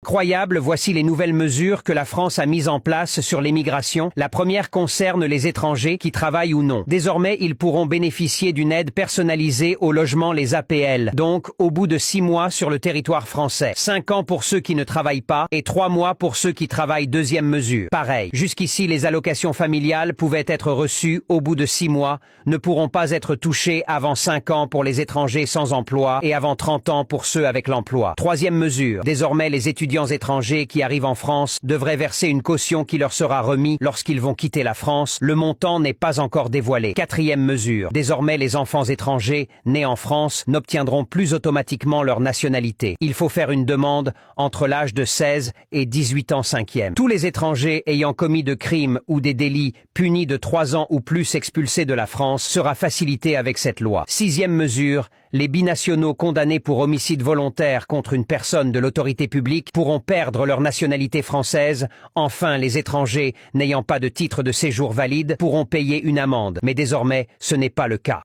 Incroyable, voici les nouvelles mesures que la France a mises en place sur l'immigration. La première concerne les étrangers qui travaillent ou non. Désormais, ils pourront bénéficier d'une aide personnalisée au logement, les APL. Donc, au bout de 6 mois sur le territoire français. 5 ans pour ceux qui ne travaillent pas et 3 mois pour ceux qui travaillent. Deuxième mesure. Pareil. Jusqu'ici, les allocations familiales pouvaient être reçues au bout de 6 mois, ne pourront pas être touchées avant 5 ans pour les étrangers sans emploi et avant 30 ans pour ceux avec l'emploi. Troisième mesure. Désormais, les étudiants étrangers qui arrivent en France devraient verser une caution qui leur sera remise lorsqu'ils vont quitter la France. Le montant n'est pas encore dévoilé. Quatrième mesure. Désormais, les enfants étrangers nés en France n'obtiendront plus automatiquement leur nationalité. Il faut faire une demande entre l'âge de 16 et 18 ans cinquième. Tous les étrangers ayant commis de crimes ou des délits punis de 3 ans ou plus expulsés de la France sera facilité avec cette loi. Sixième mesure. Les binationaux condamnés pour homicide volontaire contre une personne de l'autorité publique pourront perdre leur nationalité française. Enfin, les étrangers n'ayant pas de titre de séjour valide pourront payer une amende. Mais désormais, ce n'est pas le cas.